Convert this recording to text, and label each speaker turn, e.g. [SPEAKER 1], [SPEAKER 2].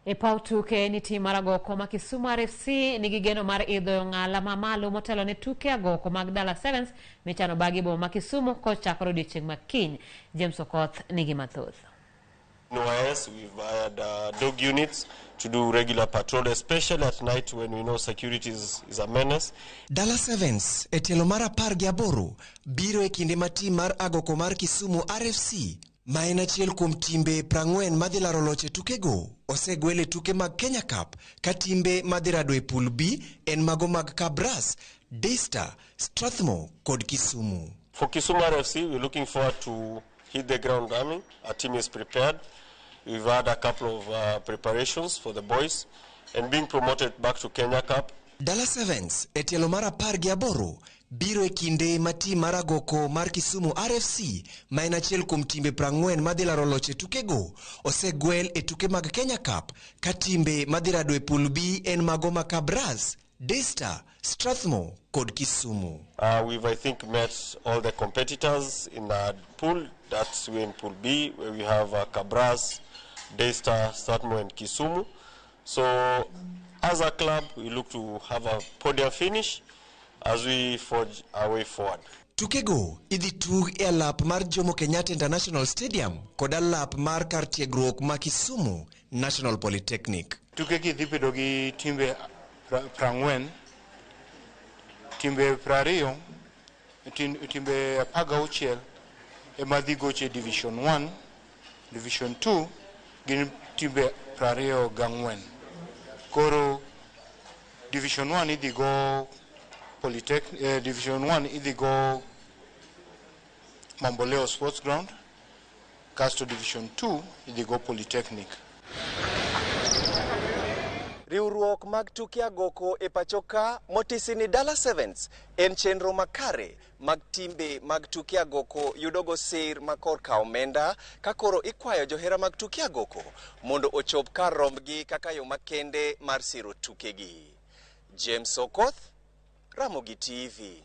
[SPEAKER 1] E paw tuke ni tim mar agoko ma Kisumu RFC nigi geno mar idho ng'ala mamalo motelo ne tuke agoko mag Dala Sevens michano bagi boma ma Kisumu kochakore odiechieng' ma kiny. James Okoth nigi mathoth.
[SPEAKER 2] Yes, we've hired dog units to do regular patrol, especially at night when we know security is a menace.
[SPEAKER 3] Dala Sevens e tielo mar 18 biro e kinde ma tim mar agoko mar Kisumu RFC ma en achiel kuom timbe 40 madhi laro loche tukego osegwele tuke mag Kenya Cup ka timbe madhi rado e pool B en mago mag Kabras, Daystar, Strathmore kod Kisumu.
[SPEAKER 2] For Kisumu RFC, we're looking forward to hit the ground running. Our team is prepared. We've had a couple of preparations for the boys and being promoted back to Kenya Cup.
[SPEAKER 3] Dala Sevens e tielo mar 18 biro e kinde ma tim mar agoko mar Kisumu RFC ma en achiel kuom timbe 40 madhi laro loche tukego osegwel e tuke mag Kenya Cup ka timbe madhi rado e pool B en mago ma Kabras, Daystar, Strathmore kod Kisumu.
[SPEAKER 2] We've, I think, met all the competitors in the pool. That's in pool B, where we have Kabras, Daystar, Strathmore and Kisumu. So as a club, we look to have a podium finish as we forge our way forward.
[SPEAKER 3] Tukego idhi tug e alap mar Jomo Kenyatta International Stadium kod alap mar kar tiegruok ma Kisumu National Polytechnic.
[SPEAKER 4] Tukegi dhi bedo gi timbe 40, timbe 20, timbe 16 ema dhi goche Division 1, Division 2 gin timbe 24. Koro Division 1 idhi go Polytechnic, Division 1 idhi go Mamboleo Sports Ground, kasto Division 2 idhi go Polytechnic.
[SPEAKER 3] Riwruok mag tuke agoko e pachoka motisi ni Dala Sevens en chenro makare mag timbe mag tuke agoko yudogo sir makor ka omenda ka koro ikwayo johera mag tuke agoko mondo ochop kar rombgi kaka yo makende mar siro tukegi. James Okoth, Ramogi TV.